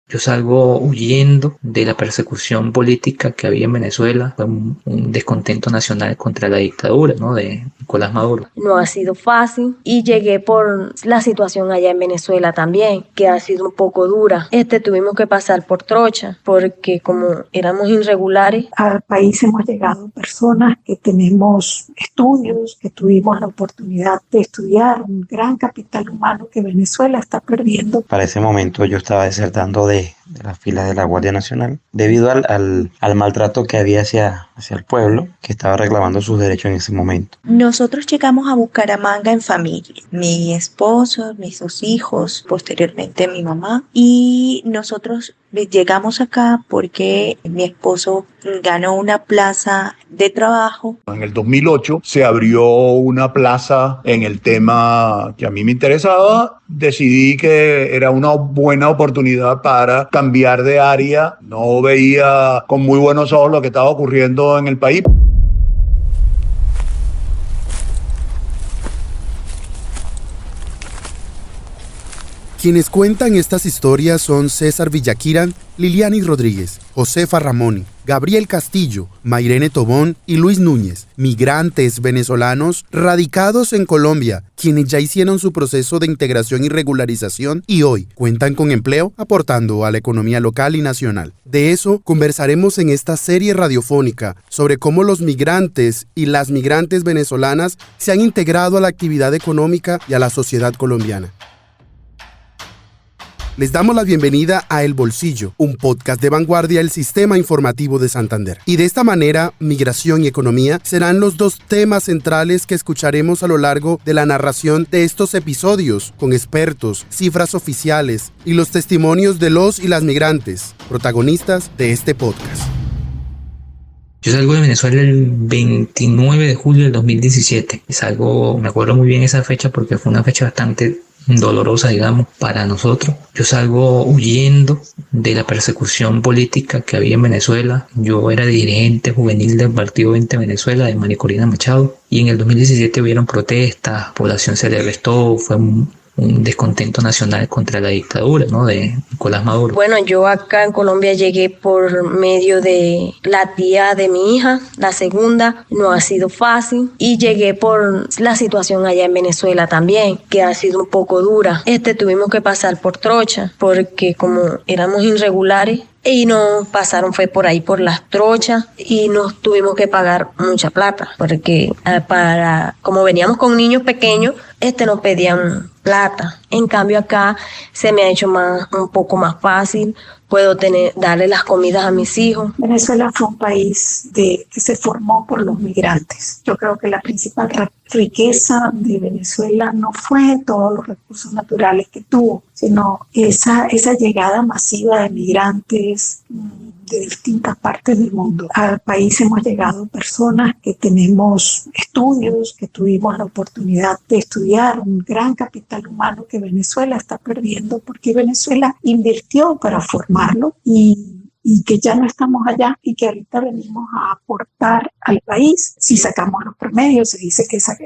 Yo salgo huyendo de la persecución política que había en Venezuela. Fue un descontento nacional contra la dictadura, ¿no?, de Nicolás Maduro. No ha sido fácil y llegué por la situación allá en Venezuela también, que ha sido un poco dura. Tuvimos que pasar por trocha porque como éramos irregulares. Al país hemos llegado personas que tenemos estudios, que tuvimos la oportunidad de estudiar, un gran capital humano que Venezuela está perdiendo. Para ese momento yo estaba desertando de las filas de la Guardia Nacional debido al maltrato que había hacia el pueblo que estaba reclamando sus derechos en ese momento. Nosotros llegamos a Bucaramanga en familia, mi esposo, mis dos hijos, posteriormente mi mamá, y nosotros llegamos acá porque mi esposo ganó una plaza de trabajo. En el 2008 se abrió una plaza en el tema que a mí me interesaba. Decidí que era una buena oportunidad para cambiar de área. No veía con muy buenos ojos lo que estaba ocurriendo en el país. Quienes cuentan estas historias son César Villaquiran, Liliani Rodríguez, Josefa Ramoni, Gabriel Castillo, Mairene Tobón y Luis Núñez, migrantes venezolanos radicados en Colombia, quienes ya hicieron su proceso de integración y regularización y hoy cuentan con empleo aportando a la economía local y nacional. De eso conversaremos en esta serie radiofónica sobre cómo los migrantes y las migrantes venezolanas se han integrado a la actividad económica y a la sociedad colombiana. Les damos la bienvenida a El Bolsillo, un podcast de vanguardia del Sistema Informativo de Santander. Y de esta manera, migración y economía serán los dos temas centrales que escucharemos a lo largo de la narración de estos episodios, con expertos, cifras oficiales y los testimonios de los y las migrantes, protagonistas de este podcast. Yo salgo de Venezuela el 29 de julio del 2017. Me acuerdo muy bien esa fecha porque fue una fecha bastante dolorosa, digamos, para nosotros. Yo salgo huyendo de la persecución política que había en Venezuela. Yo era dirigente juvenil del Partido 20 Venezuela, de María Corina Machado, y en el 2017 hubieron protestas, población se le arrestó, fue un descontento nacional contra la dictadura, ¿no?, de Nicolás Maduro. Bueno, yo acá en Colombia llegué por medio de la tía de mi hija, la segunda. No ha sido fácil y llegué por la situación allá en Venezuela también, que ha sido un poco dura. Tuvimos que pasar por trocha porque como éramos irregulares, y nos pasaron fue por ahí por las trochas y nos tuvimos que pagar mucha plata porque como veníamos con niños pequeños, nos pedían plata. En cambio acá se me ha hecho un poco más fácil. Puedo darle las comidas a mis hijos. Venezuela fue un país que se formó por los migrantes. Yo creo que la principal riqueza de Venezuela no fue todos los recursos naturales que tuvo, sino esa llegada masiva de migrantes de distintas partes del mundo. Al país hemos llegado personas que tenemos estudios, que tuvimos la oportunidad de estudiar, un gran capital humano que Venezuela está perdiendo porque Venezuela invirtió para formarlo y que ya no estamos allá y que ahorita venimos a aportar al país. Si sacamos los promedios, se dice que esa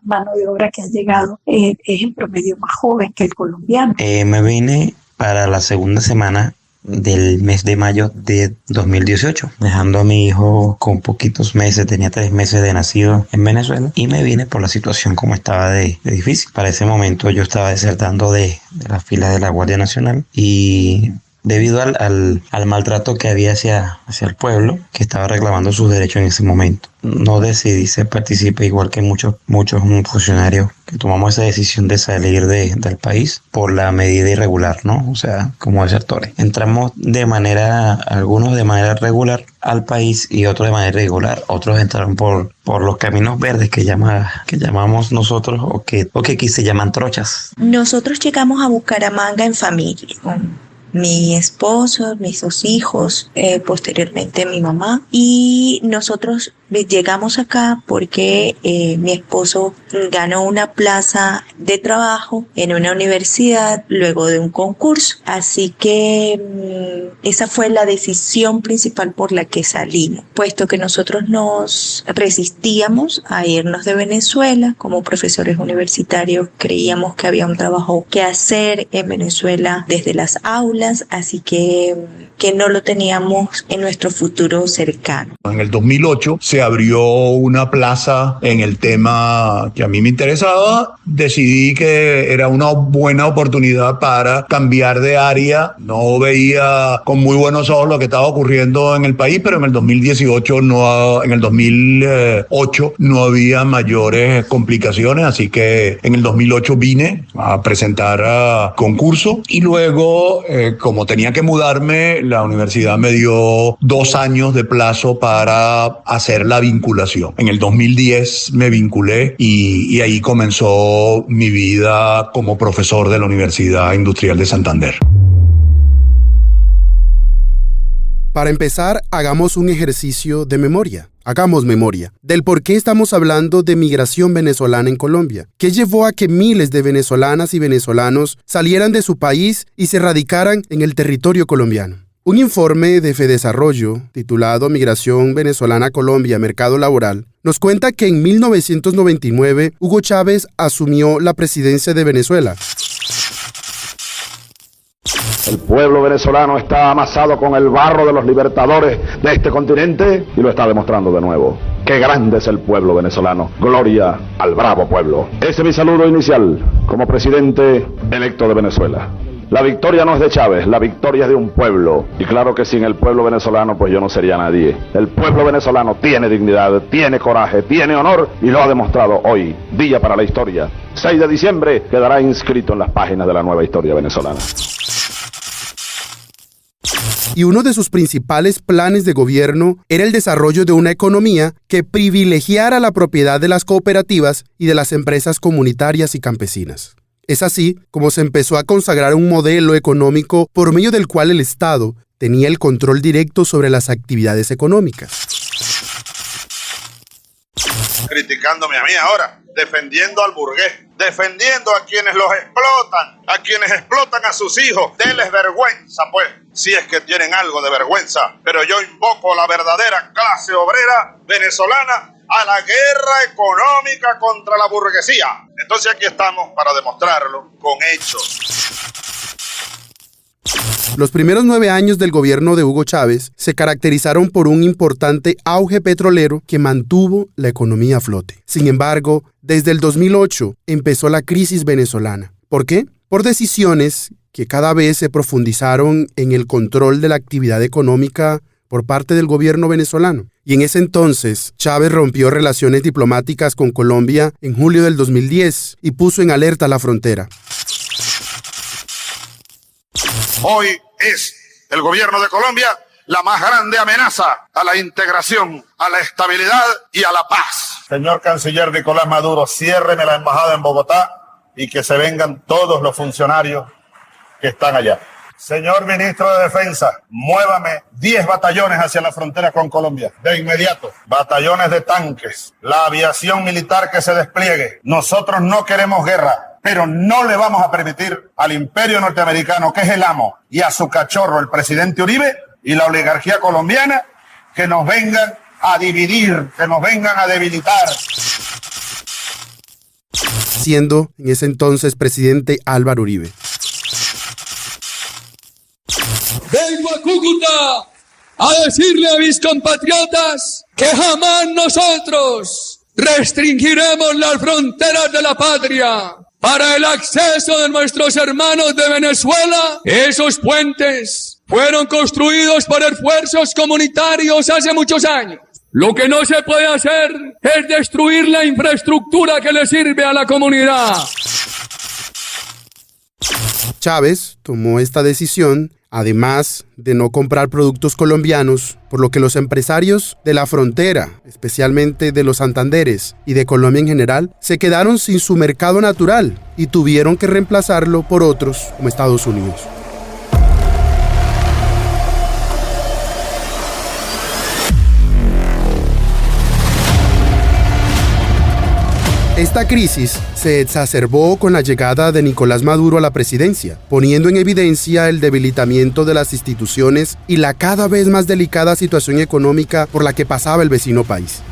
mano de obra que ha llegado es en promedio más joven que el colombiano. Me vine para la segunda semana del mes de mayo de 2018, dejando a mi hijo con poquitos meses, tenía 3 meses de nacido en Venezuela, y me vine por la situación como estaba de difícil. Para ese momento yo estaba desertando de las filas de la Guardia Nacional y debido al maltrato que había hacia el pueblo que estaba reclamando sus derechos en ese momento. No decidí ser partícipe igual que muchos funcionarios que tomamos esa decisión de salir del país por la medida irregular, ¿no? O sea, como desertores. Entramos algunos de manera regular al país y otros de manera irregular. Otros entraron por los caminos verdes que llamamos nosotros o que aquí se llaman trochas. Nosotros llegamos a Bucaramanga en familia, con mi esposo, mis dos hijos, posteriormente mi mamá, y nosotros llegamos acá porque mi esposo ganó una plaza de trabajo en una universidad luego de un concurso. Así que esa fue la decisión principal por la que salimos, puesto que nosotros nos resistíamos a irnos de Venezuela. Como profesores universitarios creíamos que había un trabajo que hacer en Venezuela desde las aulas, así que no lo teníamos en nuestro futuro cercano. En el 2008 se abrió una plaza en el tema que a mí me interesaba. Decidí que era una buena oportunidad para cambiar de área. No veía con muy buenos ojos lo que estaba ocurriendo en el país, pero en el 2008 no había mayores complicaciones, así que en el 2008 vine a presentar concurso y luego, como tenía que mudarme, la universidad me dio 2 años de plazo para hacer la vinculación. En el 2010 me vinculé y ahí comenzó mi vida como profesor de la Universidad Industrial de Santander. Para empezar, hagamos un ejercicio de memoria. Hagamos memoria del por qué estamos hablando de migración venezolana en Colombia. ¿Qué llevó a que miles de venezolanas y venezolanos salieran de su país y se radicaran en el territorio colombiano? Un informe de Fedesarrollo, titulado Migración venezolana a Colombia, Mercado Laboral, nos cuenta que en 1999 Hugo Chávez asumió la presidencia de Venezuela. El pueblo venezolano está amasado con el barro de los libertadores de este continente y lo está demostrando de nuevo. ¡Qué grande es el pueblo venezolano! ¡Gloria al bravo pueblo! Ese es mi saludo inicial como presidente electo de Venezuela. La victoria no es de Chávez, la victoria es de un pueblo. Y claro que sin el pueblo venezolano pues yo no sería nadie. El pueblo venezolano tiene dignidad, tiene coraje, tiene honor y lo ha demostrado hoy, día para la historia. 6 de diciembre quedará inscrito en las páginas de la nueva historia venezolana. Y uno de sus principales planes de gobierno era el desarrollo de una economía que privilegiara la propiedad de las cooperativas y de las empresas comunitarias y campesinas. Es así como se empezó a consagrar un modelo económico por medio del cual el Estado tenía el control directo sobre las actividades económicas. Criticándome a mí ahora, defendiendo al burgués, defendiendo a quienes los explotan, a quienes explotan a sus hijos. Denles vergüenza, pues, si es que tienen algo de vergüenza. Pero yo invoco a la verdadera clase obrera venezolana a la guerra económica contra la burguesía. Entonces aquí estamos para demostrarlo con hechos. Los primeros 9 años del gobierno de Hugo Chávez se caracterizaron por un importante auge petrolero que mantuvo la economía a flote. Sin embargo, desde el 2008 empezó la crisis venezolana. ¿Por qué? Por decisiones que cada vez se profundizaron en el control de la actividad económica por parte del gobierno venezolano. Y en ese entonces, Chávez rompió relaciones diplomáticas con Colombia en julio del 2010 y puso en alerta la frontera. Hoy es el gobierno de Colombia la más grande amenaza a la integración, a la estabilidad y a la paz. Señor canciller Nicolás Maduro, ciérreme la embajada en Bogotá y que se vengan todos los funcionarios que están allá. Señor ministro de Defensa, muévame 10 batallones hacia la frontera con Colombia, de inmediato. Batallones de tanques, la aviación militar que se despliegue. Nosotros no queremos guerra, pero no le vamos a permitir al imperio norteamericano, que es el amo, y a su cachorro, el presidente Uribe, y la oligarquía colombiana, que nos vengan a dividir, que nos vengan a debilitar. Siendo en ese entonces presidente Álvaro Uribe. Vengo a Cúcuta a decirle a mis compatriotas que jamás nosotros restringiremos las fronteras de la patria para el acceso de nuestros hermanos de Venezuela. Esos puentes fueron construidos por esfuerzos comunitarios hace muchos años. Lo que no se puede hacer es destruir la infraestructura que le sirve a la comunidad. Chávez tomó esta decisión, además de no comprar productos colombianos, por lo que los empresarios de la frontera, especialmente de los Santanderes y de Colombia en general, se quedaron sin su mercado natural y tuvieron que reemplazarlo por otros como Estados Unidos. Esta crisis se exacerbó con la llegada de Nicolás Maduro a la presidencia, poniendo en evidencia el debilitamiento de las instituciones y la cada vez más delicada situación económica por la que pasaba el vecino país.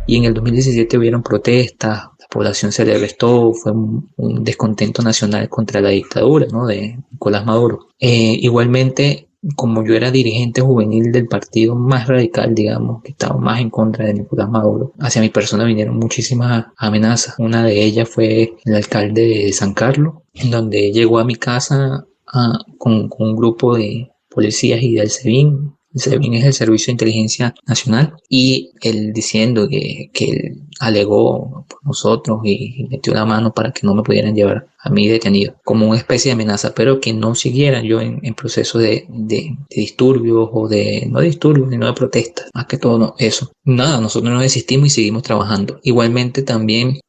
Y en el 2017 hubieron protestas, la población se le restó, fue un descontento nacional contra la dictadura, ¿no?, de Nicolás Maduro. Igualmente, como yo era dirigente juvenil del partido más radical, digamos, que estaba más en contra de Nicolás Maduro, hacia mi persona vinieron muchísimas amenazas. Una de ellas fue el alcalde de San Carlos, en donde llegó a mi casa con un grupo de policías y del SEBIN. El SEBIN es el Servicio de Inteligencia Nacional, y él diciendo que él alegó por nosotros y metió la mano para que no me pudieran llevar a mí detenido, como una especie de amenaza, pero que no siguiera yo en proceso de disturbios o no de disturbios, sino de protestas, más que todo no, eso. Nada, nosotros no desistimos y seguimos trabajando. Igualmente también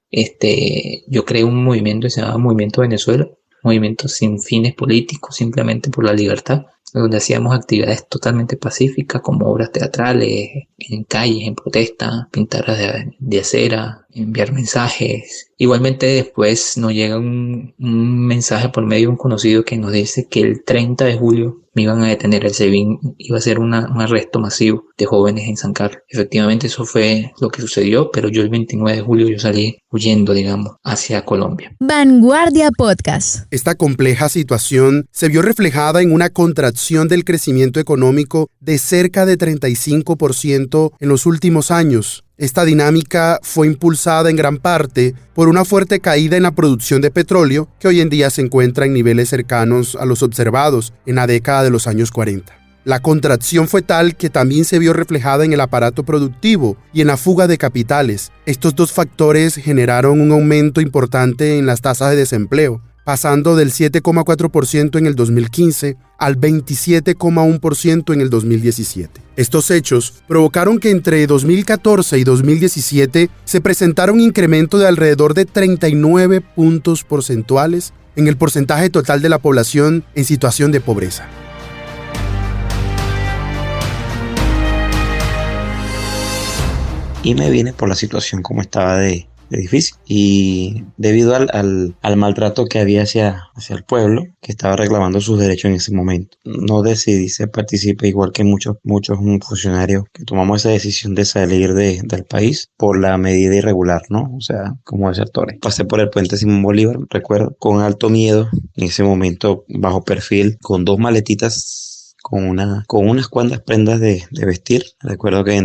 yo creé un movimiento que se llama Movimiento Venezuela, movimiento sin fines políticos, simplemente por la libertad, donde hacíamos actividades totalmente pacíficas, como obras teatrales, en calles, en protestas, pintadas de acera, enviar mensajes. Igualmente después nos llega un mensaje por medio de un conocido que nos dice que el 30 de julio me iban a detener. El SEBIN iba a hacer un arresto masivo de jóvenes en San Carlos. Efectivamente eso fue lo que sucedió, pero yo el 29 de julio yo salí huyendo, digamos, hacia Colombia. Vanguardia Podcast. Esta compleja situación se vio reflejada en una contracción del crecimiento económico de cerca de 35% en los últimos años. Esta dinámica fue impulsada en gran parte por una fuerte caída en la producción de petróleo, que hoy en día se encuentra en niveles cercanos a los observados en la década de los años 40. La contracción fue tal que también se vio reflejada en el aparato productivo y en la fuga de capitales. Estos dos factores generaron un aumento importante en las tasas de desempleo, pasando del 7,4% en el 2015 al 27,1% en el 2017. Estos hechos provocaron que entre 2014 y 2017 se presentara un incremento de alrededor de 39 puntos porcentuales en el porcentaje total de la población en situación de pobreza. Y me vine por la situación como estaba de difícil, y debido al maltrato que había hacia el pueblo que estaba reclamando sus derechos en ese momento, no decidí ser partícipe, igual que muchos funcionarios que tomamos esa decisión de salir del país por la medida irregular, ¿no? O sea, como desertores. Pasé por el puente Simón Bolívar, recuerdo, con alto miedo, en ese momento bajo perfil, con 2 maletitas con unas cuantas prendas de vestir. Recuerdo que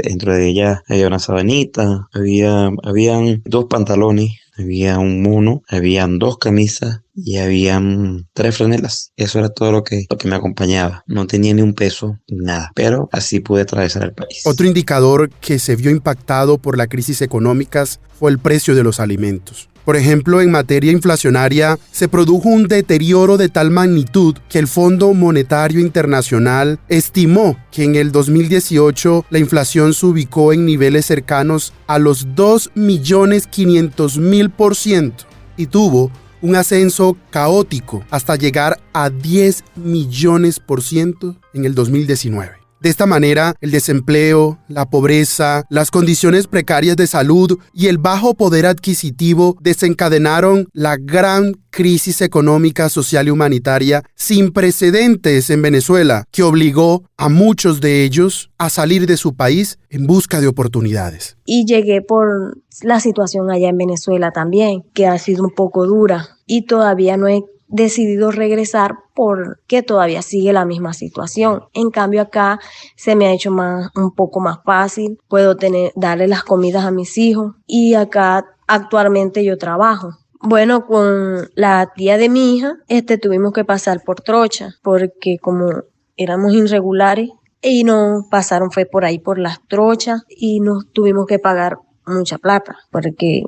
dentro de ellas había una sabanita, habían 2 pantalones, había un mono, habían 2 camisas y habían 3 franelas. Eso era todo lo que me acompañaba. No tenía ni un peso, nada. Pero así pude atravesar el país. Otro indicador que se vio impactado por la crisis económica fue el precio de los alimentos. Por ejemplo, en materia inflacionaria, se produjo un deterioro de tal magnitud que el Fondo Monetario Internacional estimó que en el 2018 la inflación se ubicó en niveles cercanos a los 2.500.000% y tuvo un ascenso caótico hasta llegar a 10 millones% en el 2019. De esta manera, el desempleo, la pobreza, las condiciones precarias de salud y el bajo poder adquisitivo desencadenaron la gran crisis económica, social y humanitaria sin precedentes en Venezuela, que obligó a muchos de ellos a salir de su país en busca de oportunidades. Y llegué por la situación allá en Venezuela también, que ha sido un poco dura, y todavía no he decidido regresar porque todavía sigue la misma situación. En cambio acá se me ha hecho un poco más fácil, puedo darle las comidas a mis hijos, y acá actualmente yo trabajo. Bueno, con la tía de mi hija tuvimos que pasar por trocha porque como éramos irregulares y nos pasaron fue por ahí por las trochas y nos tuvimos que pagar mucha plata porque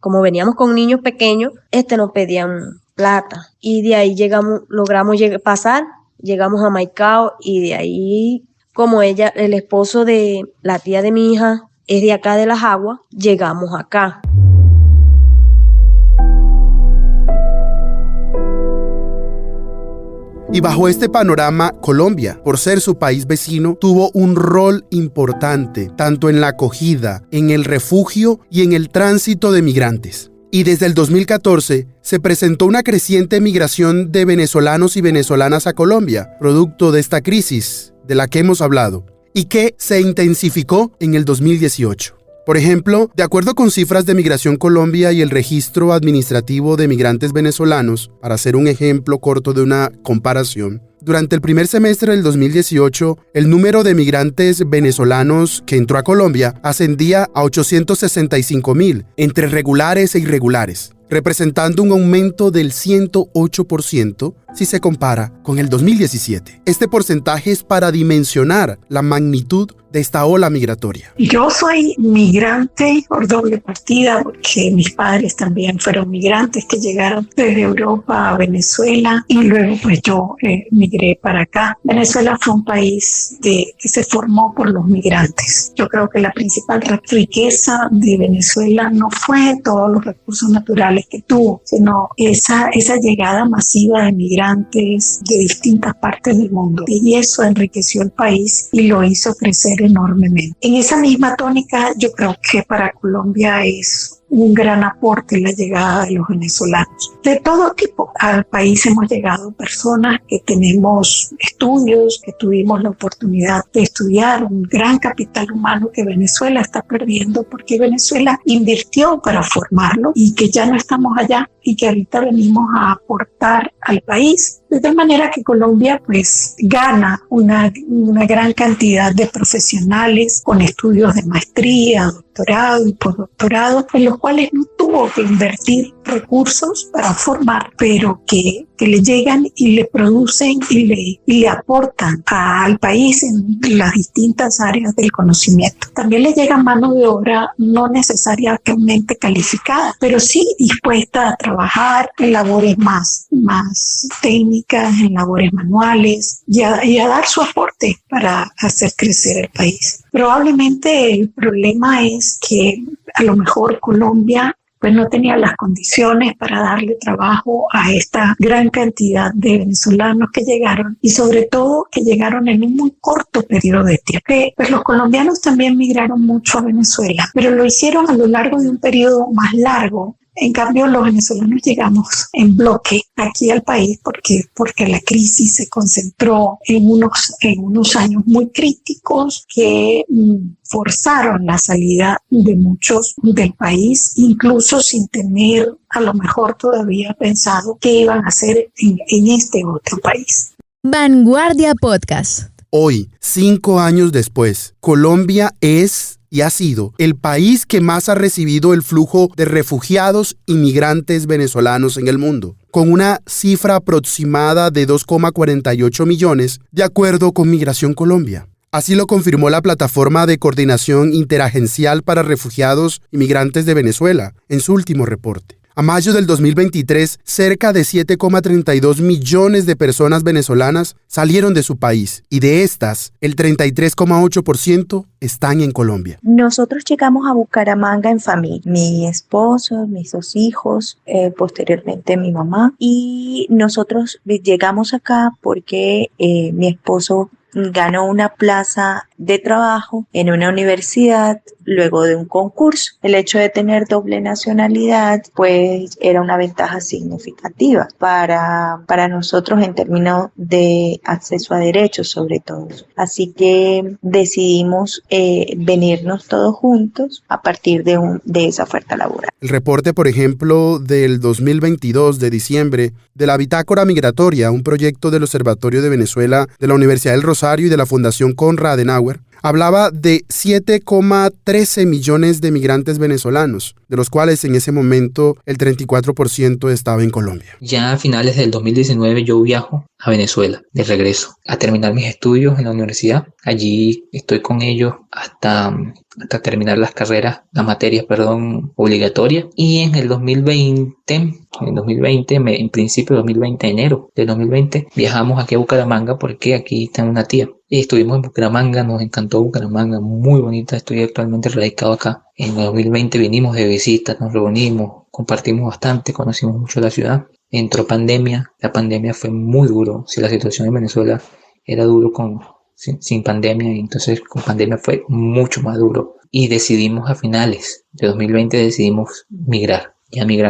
como veníamos con niños pequeños, nos pedían plata, y de ahí logramos pasar, llegamos a Maicao, y de ahí, como el esposo de la tía de mi hija es de acá de Las Aguas, llegamos acá. Y bajo este panorama, Colombia, por ser su país vecino, tuvo un rol importante, tanto en la acogida, en el refugio y en el tránsito de migrantes. Y desde el 2014 se presentó una creciente migración de venezolanos y venezolanas a Colombia, producto de esta crisis de la que hemos hablado, y que se intensificó en el 2018. Por ejemplo, de acuerdo con cifras de Migración Colombia y el Registro Administrativo de Migrantes Venezolanos, para hacer un ejemplo corto de una comparación, durante el primer semestre del 2018, el número de migrantes venezolanos que entró a Colombia ascendía a 865,000, entre regulares e irregulares, representando un aumento del 108% si se compara con el 2017. Este porcentaje es para dimensionar la magnitud de esta ola migratoria. Yo soy migrante por doble partida porque mis padres también fueron migrantes que llegaron desde Europa a Venezuela y luego pues yo migré para acá. Venezuela fue un país que se formó por los migrantes. Yo creo que la principal riqueza de Venezuela no fue todos los recursos naturales que tuvo, sino esa llegada masiva de migrantes de distintas partes del mundo, y eso enriqueció el país y lo hizo crecer enormemente. En esa misma tónica, yo creo que para Colombia es un gran aporte la llegada de los venezolanos. De todo tipo. Al país hemos llegado personas que tenemos estudios, que tuvimos la oportunidad de estudiar, un gran capital humano que Venezuela está perdiendo porque Venezuela invirtió para formarlo y que ya no estamos allá y que ahorita venimos a aportar al país. De tal manera que Colombia pues gana una gran cantidad de profesionales con estudios de maestría, doctorado y postdoctorado, en los cuales no tuvo que invertir recursos para formar, pero que le llegan y le producen y le aportan al país en las distintas áreas del conocimiento. También le llega mano de obra no necesariamente calificada, pero sí dispuesta a trabajar en labores más técnicas, en labores manuales y a dar su aporte para hacer crecer el país. Probablemente el problema es que a lo mejor Colombia pues no tenía las condiciones para darle trabajo a esta gran cantidad de venezolanos que llegaron y sobre todo que llegaron en un muy corto periodo de tiempo. Pues los colombianos también migraron mucho a Venezuela, pero lo hicieron a lo largo de un periodo más largo. En cambio, los venezolanos llegamos en bloque aquí al país porque la crisis se concentró en unos años muy críticos que forzaron la salida de muchos del país, incluso sin tener a lo mejor todavía pensado qué iban a hacer en este otro país. Vanguardia Podcast. Hoy, 5 años después, Colombia es y ha sido el país que más ha recibido el flujo de refugiados y migrantes venezolanos en el mundo, con una cifra aproximada de 2,48 millones, de acuerdo con Migración Colombia. Así lo confirmó la Plataforma de Coordinación Interagencial para Refugiados y Migrantes de Venezuela en su último reporte. A mayo del 2023, cerca de 7,32 millones de personas venezolanas salieron de su país y de estas, el 33,8% están en Colombia. Nosotros llegamos a Bucaramanga en familia, mi esposo, mis 2 hijos, posteriormente mi mamá, y nosotros llegamos acá porque mi esposo ganó una plaza de trabajo en una universidad luego de un concurso. El hecho de tener doble nacionalidad pues era una ventaja significativa para nosotros en términos de acceso a derechos sobre todo. Así que decidimos venirnos todos juntos a partir de esa oferta laboral. El reporte, por ejemplo, del 2022 de diciembre de la Bitácora Migratoria, un proyecto del Observatorio de Venezuela de la Universidad del Rosario y de la Fundación Konrad Adenauer, hablaba de 7,13 millones de migrantes venezolanos, de los cuales en ese momento el 34% estaba en Colombia. Ya a finales del 2019 yo viajo a Venezuela de regreso a terminar mis estudios en la universidad. Allí estoy con ellos hasta terminar las materias obligatorias. Y en el 2020, en principio de 2020, enero del 2020, viajamos aquí a Bucaramanga porque aquí está una tía. Y estuvimos en Bucaramanga, nos encantó Bucaramanga, muy bonita. Estoy actualmente radicado acá. En el 2020 vinimos de visita, nos reunimos, compartimos bastante, conocimos mucho la ciudad. entró pandemia, la pandemia fue muy duro. Si la situación en Venezuela era duro sin pandemia, entonces con pandemia fue mucho más duro. Y decidimos a finales de 2020 decidimos migrar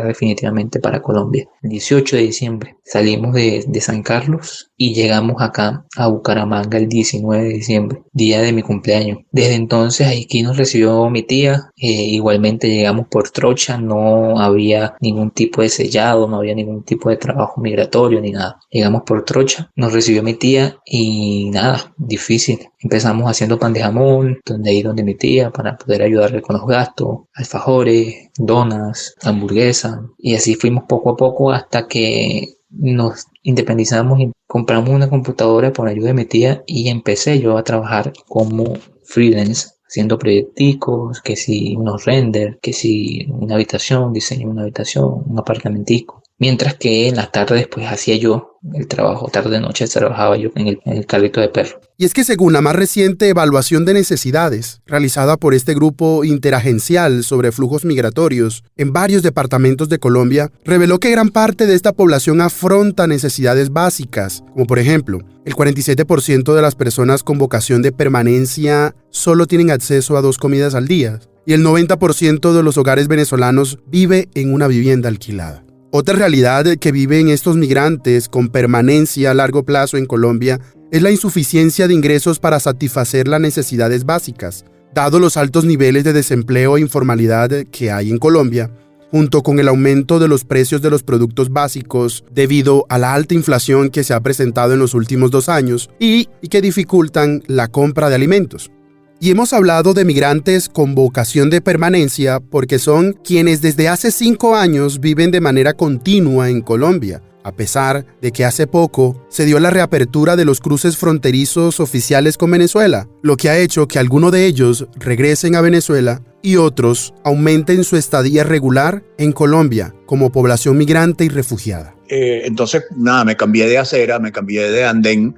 definitivamente para Colombia. El 18 de diciembre salimos de San Carlos y llegamos acá a Bucaramanga el 19 de diciembre, día de mi cumpleaños. Desde entonces aquí nos recibió mi tía, igualmente llegamos por trocha, no había ningún tipo de sellado, no había ningún tipo de trabajo migratorio ni nada. Llegamos por trocha, nos recibió mi tía y nada, difícil. Empezamos haciendo pan de jamón, donde mi tía para poder ayudarle con los gastos, alfajores, donas, hamburguesa, y así fuimos poco a poco hasta que nos independizamos y compramos una computadora por ayuda de mi tía y empecé yo a trabajar como freelance haciendo proyecticos, que si unos render, que si una habitación, diseño de una habitación, un apartamentico. Mientras que en las tardes pues hacía yo el trabajo, tarde-noche trabajaba yo en el carrito de perro. Y es que según la más reciente evaluación de necesidades, realizada por este grupo interagencial sobre flujos migratorios en varios departamentos de Colombia, reveló que gran parte de esta población afronta necesidades básicas, como por ejemplo, el 47% de las personas con vocación de permanencia solo tienen acceso a 2 comidas al día, y el 90% de los hogares venezolanos vive en una vivienda alquilada. Otra realidad que viven estos migrantes con permanencia a largo plazo en Colombia es la insuficiencia de ingresos para satisfacer las necesidades básicas, dado los altos niveles de desempleo e informalidad que hay en Colombia, junto con el aumento de los precios de los productos básicos debido a la alta inflación que se ha presentado en los últimos 2 años y que dificultan la compra de alimentos. Y hemos hablado de migrantes con vocación de permanencia porque son quienes desde hace 5 años viven de manera continua en Colombia, a pesar de que hace poco se dio la reapertura de los cruces fronterizos oficiales con Venezuela, lo que ha hecho que algunos de ellos regresen a Venezuela y otros aumenten su estadía regular en Colombia como población migrante y refugiada. Entonces, nada, me cambié de acera, me cambié de andén.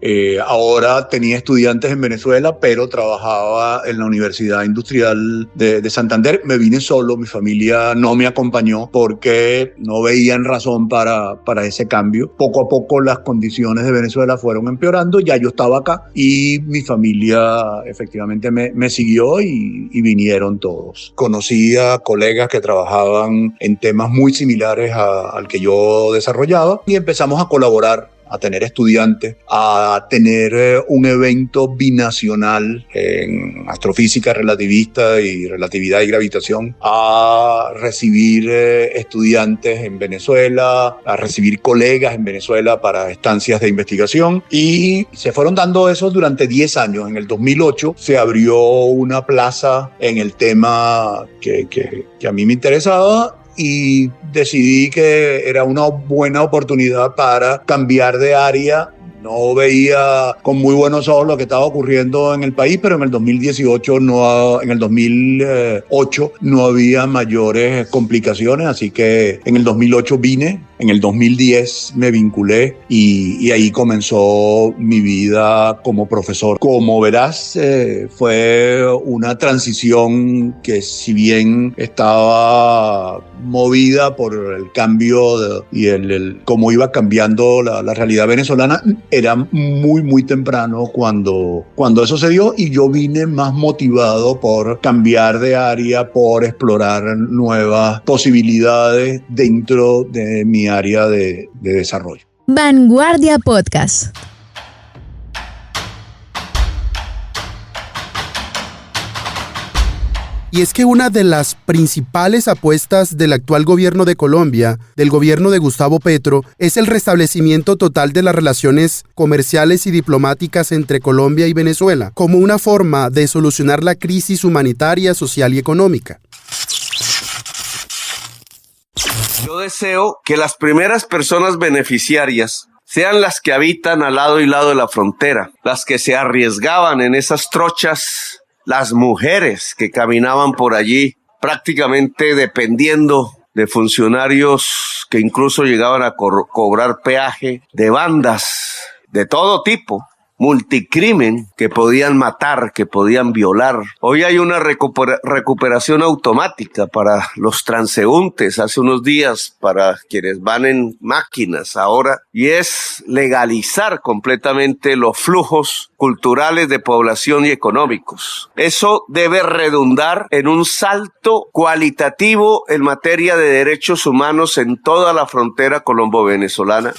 Ahora tenía estudiantes en Venezuela, pero trabajaba en la Universidad Industrial de Santander. Me vine solo, mi familia no me acompañó porque no veían razón para ese cambio. Poco a poco las condiciones de Venezuela fueron empeorando, ya yo estaba acá y mi familia efectivamente me siguió y vinieron todos. Conocí a colegas que trabajaban en temas muy similares al que yo desarrollaba y empezamos a colaborar, a tener estudiantes, a tener un evento binacional en astrofísica relativista y relatividad y gravitación, a recibir estudiantes en Venezuela, a recibir colegas en Venezuela para estancias de investigación, y se fueron dando eso durante 10 años. En el 2008 se abrió una plaza en el tema que a mí me interesaba y decidí que era una buena oportunidad para cambiar de área. No veía con muy buenos ojos lo que estaba ocurriendo en el país, pero en el 2008 no había mayores complicaciones, así que en el 2008 vine, en el 2010 me vinculé y ahí comenzó mi vida como profesor. Como verás, fue una transición que, si bien estaba movida por el cambio y cómo iba cambiando la realidad venezolana, era muy, muy temprano cuando eso se dio, y yo vine más motivado por cambiar de área, por explorar nuevas posibilidades dentro de mi área de desarrollo. Vanguardia Podcast. Y es que una de las principales apuestas del actual gobierno de Colombia, del gobierno de Gustavo Petro, es el restablecimiento total de las relaciones comerciales y diplomáticas entre Colombia y Venezuela, como una forma de solucionar la crisis humanitaria, social y económica. Yo deseo que las primeras personas beneficiarias sean las que habitan al lado y lado de la frontera, las que se arriesgaban en esas trochas, las mujeres que caminaban por allí prácticamente dependiendo de funcionarios que incluso llegaban a cobrar peaje, de bandas de todo tipo multicrimen, que podían matar, que podían violar. Hoy hay una recuperación automática para los transeúntes, hace unos días para quienes van en máquinas ahora, y es legalizar completamente los flujos culturales de población y económicos. Eso debe redundar en un salto cualitativo en materia de derechos humanos en toda la frontera colombo-venezolana.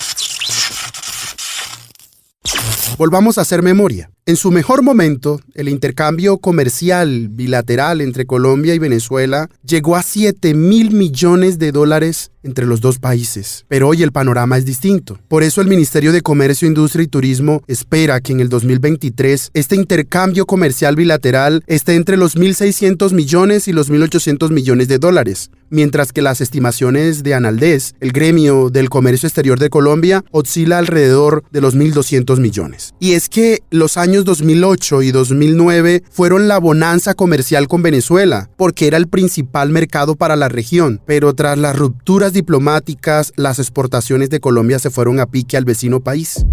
Volvamos a hacer memoria. En su mejor momento, el intercambio comercial bilateral entre Colombia y Venezuela llegó a $7.000 millones entre los dos países. Pero hoy el panorama es distinto. Por eso el Ministerio de Comercio, Industria y Turismo espera que en el 2023 este intercambio comercial bilateral esté entre los 1.600 millones y los 1.800 millones de dólares. Mientras que las estimaciones de Analdés, el gremio del comercio exterior de Colombia, oscila alrededor de los 1.200 millones. Y es que los años 2008 y 2009 fueron la bonanza comercial con Venezuela, porque era el principal mercado para la región. Pero tras las rupturas diplomáticas, las exportaciones de Colombia se fueron a pique al vecino país.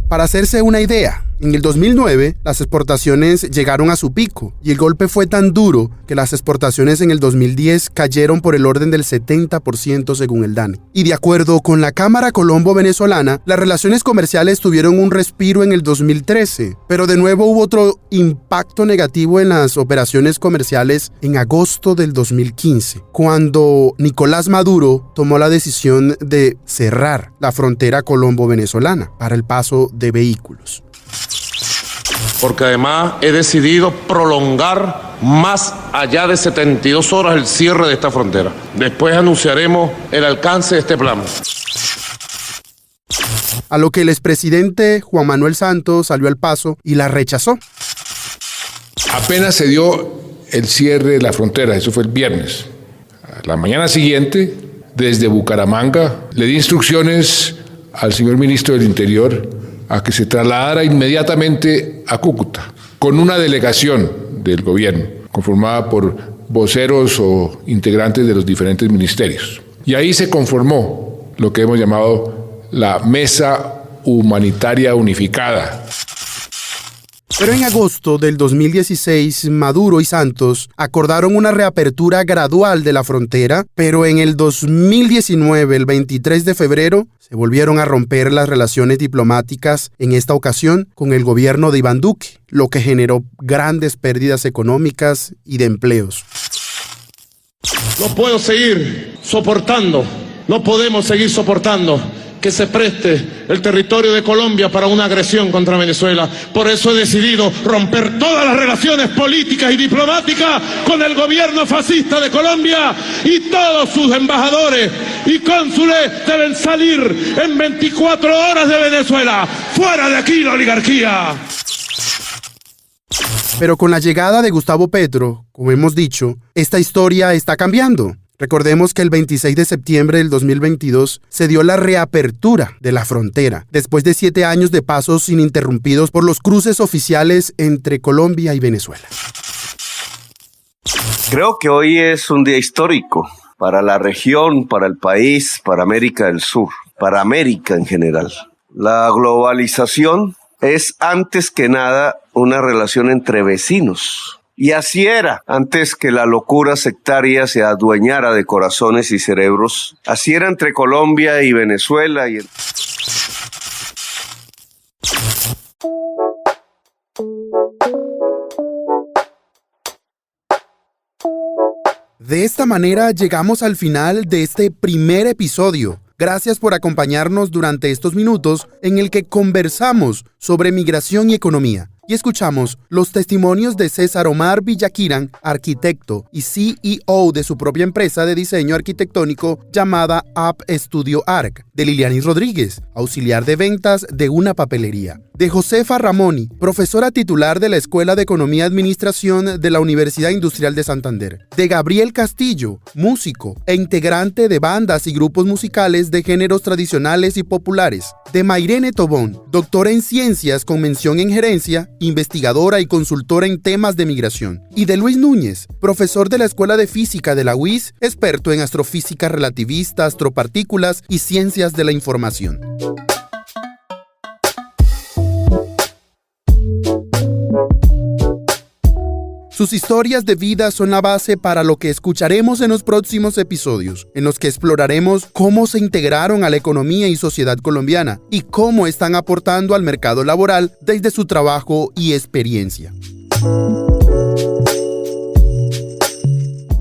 Para hacerse una idea, en el 2009 las exportaciones llegaron a su pico y el golpe fue tan duro que las exportaciones en el 2010 cayeron por el orden del 70% según el DANE. Y de acuerdo con la Cámara Colombo-Venezolana, las relaciones comerciales tuvieron un respiro en el 2013, pero de nuevo hubo otro impacto negativo en las operaciones comerciales en agosto del 2015, cuando Nicolás Maduro tomó la decisión de cerrar la frontera colombo-venezolana para el paso de vehículos. Porque además he decidido prolongar más allá de 72 horas el cierre de esta frontera. Después anunciaremos el alcance de este plan. A lo que el expresidente Juan Manuel Santos salió al paso y la rechazó. Apenas se dio el cierre de la frontera, eso fue el viernes. A la mañana siguiente, desde Bucaramanga, le di instrucciones al señor ministro del Interior a que se trasladara inmediatamente a Cúcuta con una delegación del gobierno conformada por voceros o integrantes de los diferentes ministerios. Y ahí se conformó lo que hemos llamado la Mesa Humanitaria Unificada. Pero en agosto del 2016, Maduro y Santos acordaron una reapertura gradual de la frontera, pero en el 2019, el 23 de febrero, se volvieron a romper las relaciones diplomáticas, en esta ocasión con el gobierno de Iván Duque, lo que generó grandes pérdidas económicas y de empleos. No puedo seguir soportando, no podemos seguir soportando que se preste el territorio de Colombia para una agresión contra Venezuela. Por eso he decidido romper todas las relaciones políticas y diplomáticas con el gobierno fascista de Colombia, y todos sus embajadores y cónsules deben salir en 24 horas de Venezuela. ¡Fuera de aquí la oligarquía! Pero con la llegada de Gustavo Petro, como hemos dicho, esta historia está cambiando. Recordemos que el 26 de septiembre del 2022 se dio la reapertura de la frontera, después de 7 años de pasos ininterrumpidos por los cruces oficiales entre Colombia y Venezuela. Creo que hoy es un día histórico para la región, para el país, para América del Sur, para América en general. La globalización es antes que nada una relación entre vecinos. Y así era antes que la locura sectaria se adueñara de corazones y cerebros. Así era entre Colombia y Venezuela. De esta manera llegamos al final de este primer episodio. Gracias por acompañarnos durante estos minutos en el que conversamos sobre migración y economía. Y escuchamos los testimonios de César Omar Villaquiran, arquitecto y CEO de su propia empresa de diseño arquitectónico llamada App Studio Arc, de Lilianis Rodríguez, auxiliar de ventas de una papelería, de Josefa Ramoni, profesora titular de la Escuela de Economía y Administración de la Universidad Industrial de Santander, de Gabriel Castillo, músico e integrante de bandas y grupos musicales de géneros tradicionales y populares, de Mairene Tobón, doctora en ciencias con mención en gerencia, investigadora y consultora en temas de migración, y de Luis Núñez, profesor de la Escuela de Física de la UIS, experto en astrofísica relativista, astropartículas y ciencias de la información. Sus historias de vida son la base para lo que escucharemos en los próximos episodios, en los que exploraremos cómo se integraron a la economía y sociedad colombiana y cómo están aportando al mercado laboral desde su trabajo y experiencia.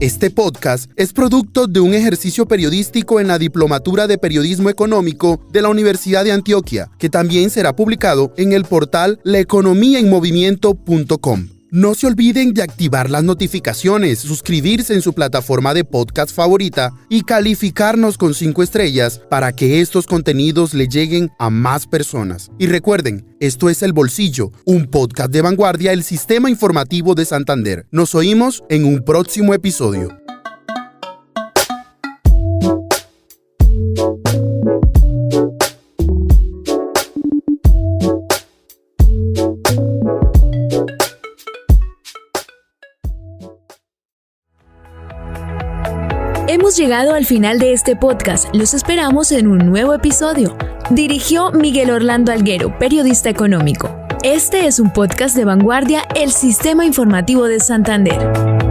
Este podcast es producto de un ejercicio periodístico en la Diplomatura de Periodismo Económico de la Universidad de Antioquia, que también será publicado en el portal laeconomiaenmovimiento.com. No se olviden de activar las notificaciones, suscribirse en su plataforma de podcast favorita y calificarnos con 5 estrellas para que estos contenidos le lleguen a más personas. Y recuerden, esto es El Bolsillo, un podcast de vanguardia del Sistema Informativo de Santander. Nos oímos en un próximo episodio. Hemos llegado al final de este podcast. Los esperamos en un nuevo episodio. Dirigió Miguel Orlando Alguero, periodista económico. Este es un podcast de vanguardia, el Sistema Informativo de Santander.